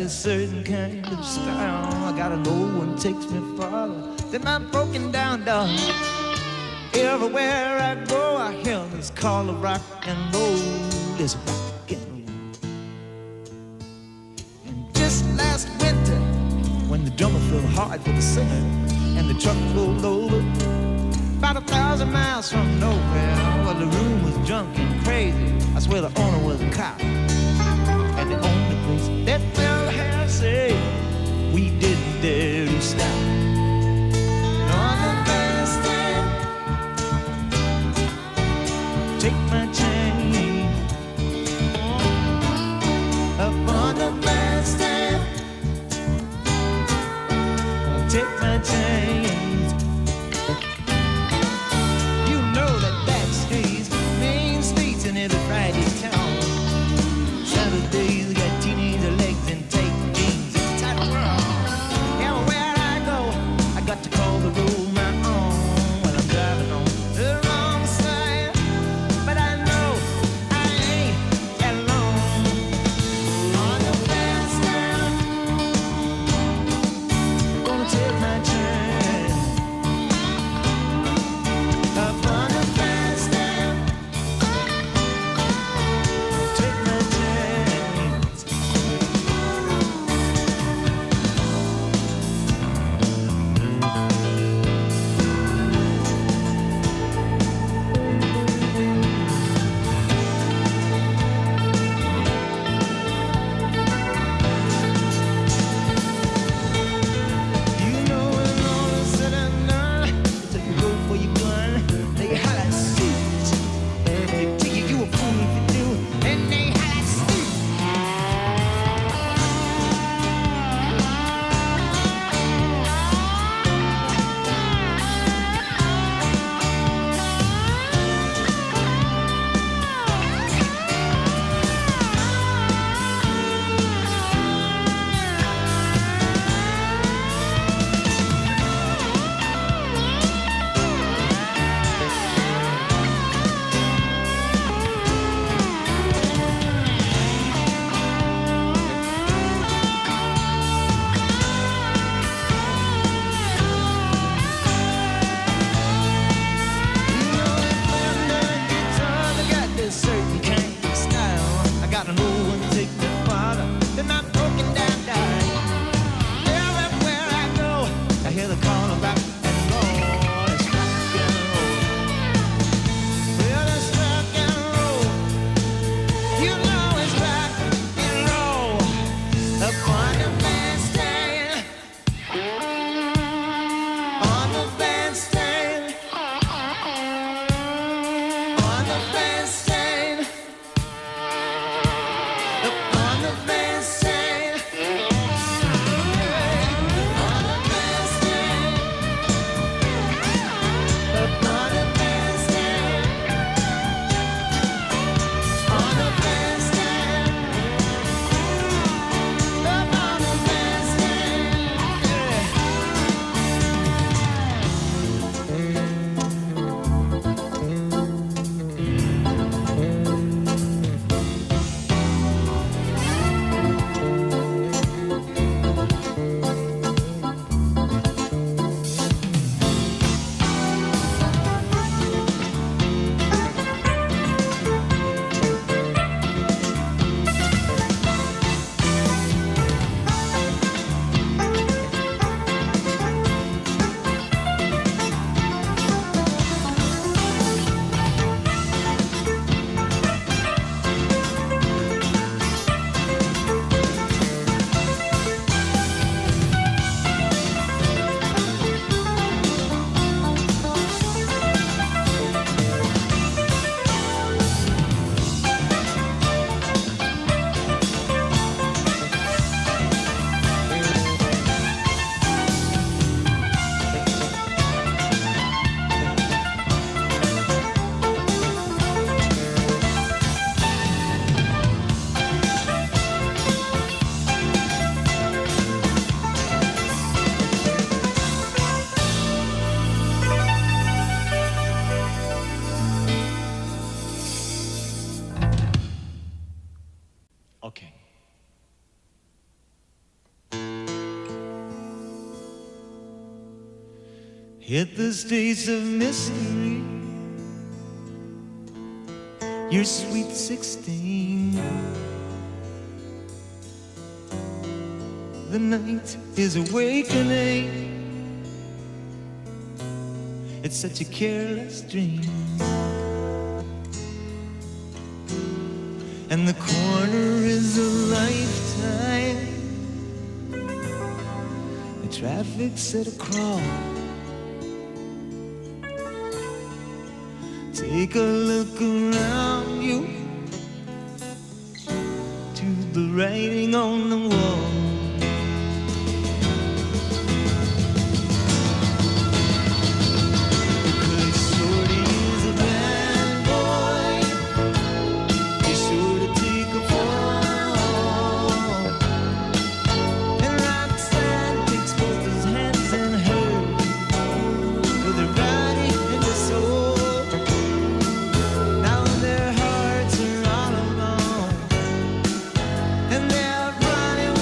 a certain kind of style. I gotta know one takes me farther than my broken down dog. Everywhere I go, I hear this call of rock and roll. It's rock and roll. And just last winter, when the drummer fell hard for the singer and the truck rolled over about 1,000 miles from nowhere, well, the room was drunk and crazy. I swear the owner was a cop, and the only place that fell hair say we didn't dare to stop. On the bandstand, take my chain. Up on the bandstand, take my chains. You know that backstage, main streets in every Friday town. hit the states of mystery. You're sweet 16. The night is awakening. It's such a careless dream. And the corner is a lifetime. The traffic's at a crawl. Take a look around you to the writing on the wall. And they're running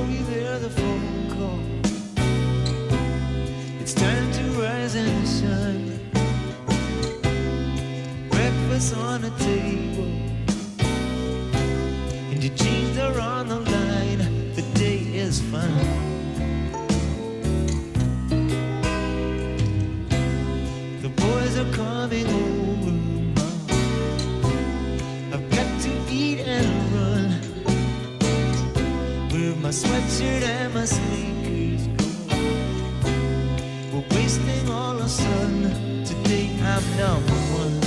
you there's a phone call. It's time to rise and shine. Breakfast on the table, and your jeans are on the line. The day is fine. The boys are coming over, Mom. I've got to eat and run. Where my sweatshirt and my sneakers go? We're wasting all our sun. Today I'm number one.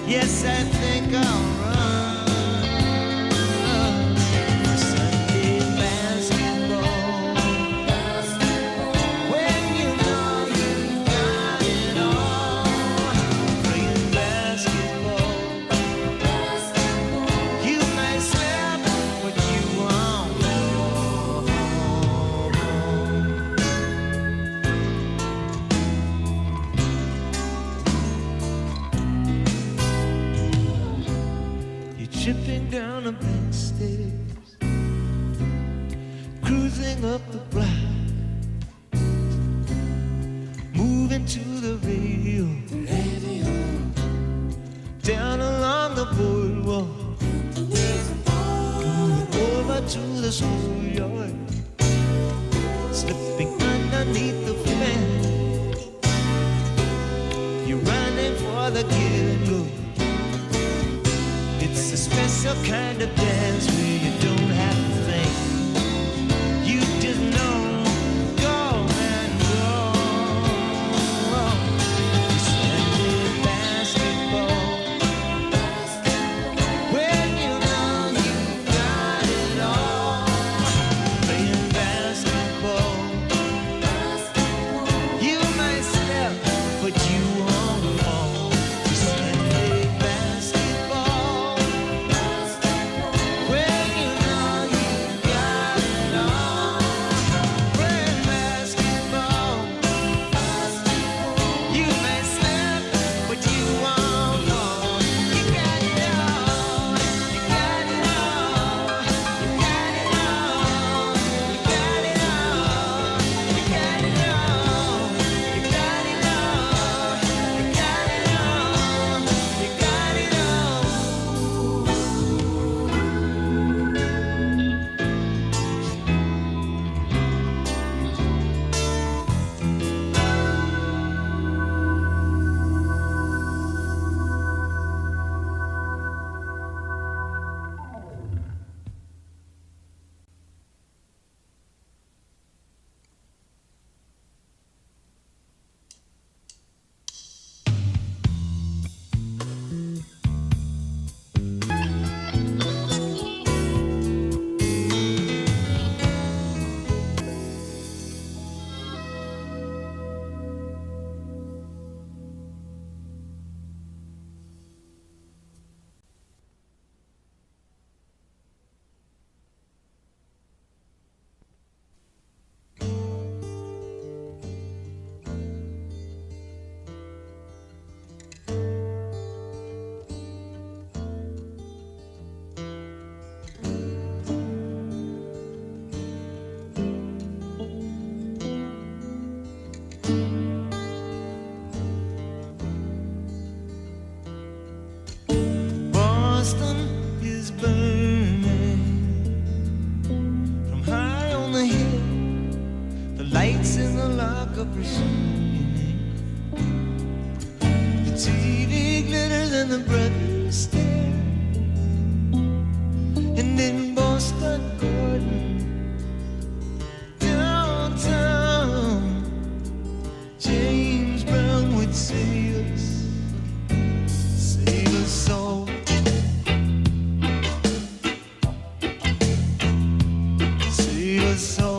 Yes, I think I'll run for Sunday basketball. When you know you got it all, playing basketball. You may slip, but you won't fall. You're tripping down the back stairs, cruising up the block, moving to the radio, down along the boardwalk, moving over to the schoolyard, slipping underneath the fence. You're running for the get-go. It's a special kind of dance where you don't have to think. You just know, go and go. Sunday basketball. When you know you got it all, playing basketball. You might slip, but you won't fall. Sunday basketball. When you know you got it all, playing basketball. You may slip, but you won't fall. You got it all. You got it all. You got it all. You got it all. You got it all. You got it all. You got it all. You got it all. Boston is burning from high on the hill. The lights in the lockup are shining. The TV glitters and the brothers stare. And in Boston Garden, downtown, James Brown would save us all. Save us all.